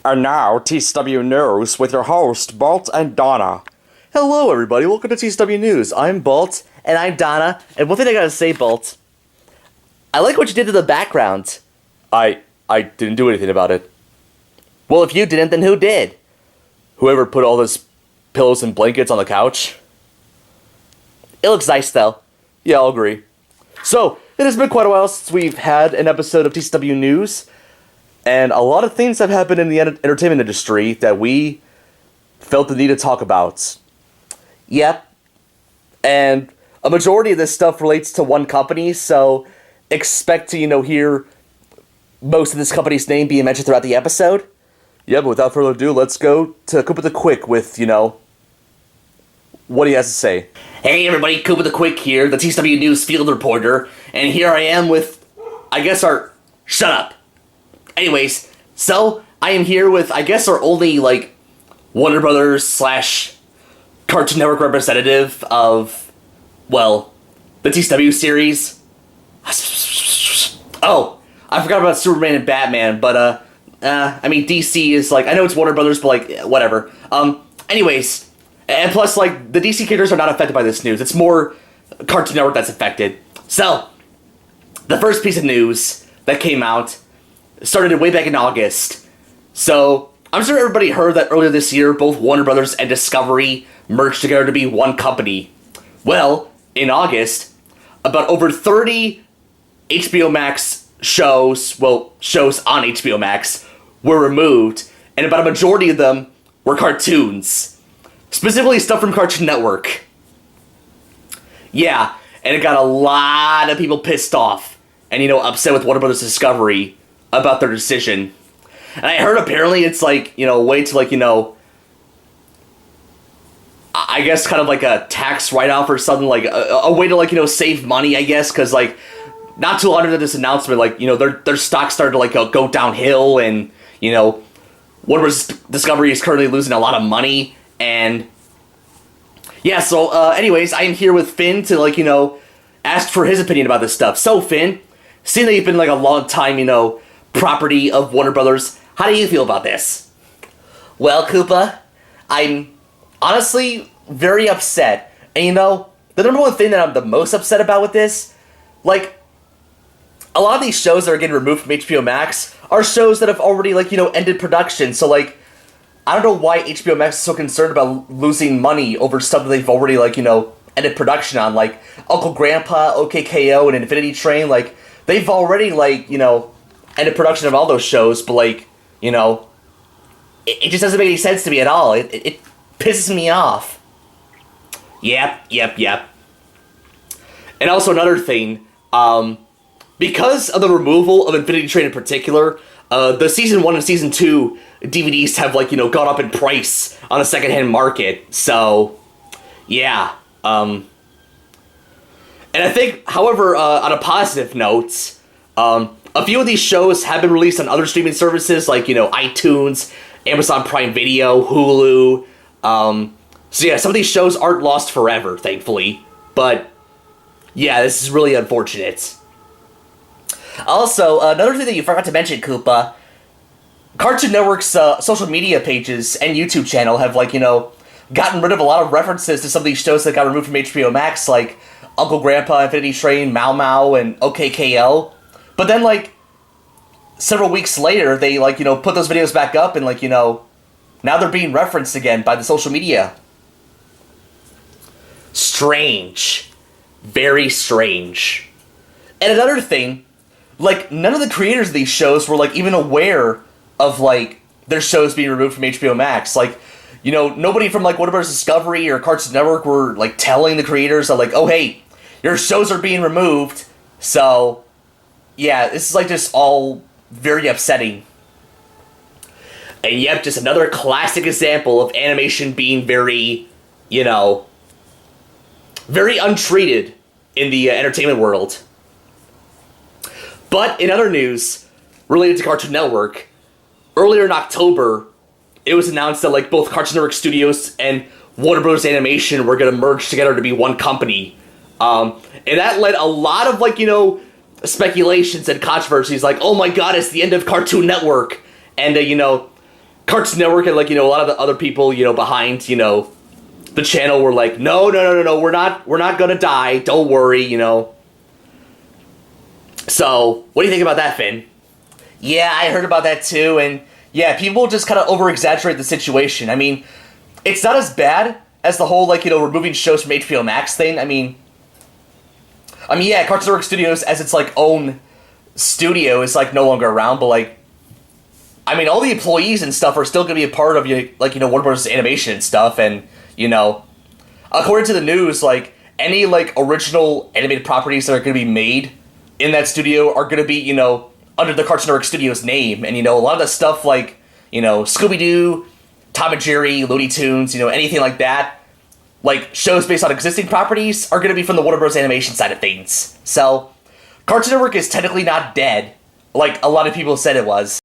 And now, TCW News with your host, Bolt and Donna. Hello, everybody. Welcome to TCW News. I'm Bolt. And I'm Donna. And one thing I gotta say, Bolt, I like what you did to the background. I didn't do anything about it. Well, if you didn't, then who did? Whoever put all those pillows and blankets on the couch? It looks nice, though. Yeah, I'll agree. So, it has been quite a while since we've had an episode of TCW News, and a lot of things have happened in the entertainment industry that we felt the need to talk about. Yep. And a majority of this stuff relates to one company, so expect to, hear most of this company's name being mentioned throughout the episode. Yeah, but without further ado, let's go to Koopa the Quick with, what he has to say. Hey everybody, Koopa the Quick here, the TCW News field reporter, and here I am with, shut up. Anyways, so, I am here with, our only, Warner Brothers / Cartoon Network representative of, the TCW series. Oh, I forgot about Superman and Batman, but, DC is, I know it's Warner Brothers, but, whatever. Anyways, and plus, the DC characters are not affected by this news. It's more Cartoon Network that's affected. So, the first piece of news that came out started way back in August. So, I'm sure everybody heard that earlier this year, both Warner Brothers and Discovery merged together to be one company. Well, in August, about over 30 HBO Max shows on HBO Max, were removed, and about a majority of them were cartoons. Specifically stuff from Cartoon Network. Yeah, and it got a lot of people pissed off, and upset with Warner Brothers Discovery about their decision. And I heard apparently it's a way to I guess kind of like a tax write-off or something, a way to save money, I guess, because not too long after this announcement, their stock started to go downhill, and Warner Bros. Discovery is currently losing a lot of money, and yeah, so anyways, I am here with Finn to ask for his opinion about this stuff. So Finn, seeing that you've been a long time property of Warner Brothers, how do you feel about this? Well, Koopa, I'm honestly very upset. And the number one thing that I'm the most upset about with this, a lot of these shows that are getting removed from HBO Max are shows that have already, ended production. So, I don't know why HBO Max is so concerned about losing money over stuff that they've already, ended production on. Uncle Grandpa, OKKO, and Infinity Train, they've already, ended production of all those shows, but, it just doesn't make any sense to me at all. It pisses me off. Yep. And also another thing, because of the removal of Infinity Train in particular, the Season 1 and Season 2 DVDs have, gone up in price on the secondhand market, so, yeah. And I think, however, on a positive note, a few of these shows have been released on other streaming services, iTunes, Amazon Prime Video, Hulu, so yeah, some of these shows aren't lost forever, thankfully, but, yeah, this is really unfortunate. Also, another thing that you forgot to mention, Koopa, Cartoon Network's social media pages and YouTube channel have, gotten rid of a lot of references to some of these shows that got removed from HBO Max, like Uncle Grandpa, Infinity Train, Mau Mau, and OKKO. But then, several weeks later, they, put those videos back up, and, now they're being referenced again by the social media. Strange. Very strange. And another thing, none of the creators of these shows were, even aware of, their shows being removed from HBO Max. Nobody from, Warner Bros. Discovery or Cartoon Network were, telling the creators that, oh, hey, your shows are being removed. So, yeah, this is, just all very upsetting. And yep, just another classic example of animation being very, very untreated in the entertainment world. But in other news related to Cartoon Network, earlier in October, it was announced that both Cartoon Network Studios and Warner Bros. Animation were going to merge together to be one company. And that led a lot of speculations and controversies, oh my god, it's the end of Cartoon Network. And Cartoon Network and like, you know, a lot of the other people, you know, behind, you know, the channel were like, no, we're not gonna die, don't worry, you know. So, what do you think about that, Finn? Yeah, I heard about that too, and yeah, people just kind of over-exaggerate the situation. I mean, it's not as bad as the whole, like, you know, removing shows from HBO Max thing. I mean, yeah, Cartoon Network Studios, as its, like, own studio, is, like, no longer around, but, like, I mean, all the employees and stuff are still going to be a part of, like, you know, Warner Bros. Animation and stuff, and, you know, according to the news, like, any, like, original animated properties that are going to be made in that studio are going to be, you know, under the Cartoon Network Studios name, and, you know, a lot of the stuff, like, you know, Scooby-Doo, Tom and Jerry, Looney Tunes, you know, anything like that, like, shows based on existing properties are going to be from the Warner Bros. Animation side of things. So, Cartoon Network is technically not dead, like a lot of people said it was.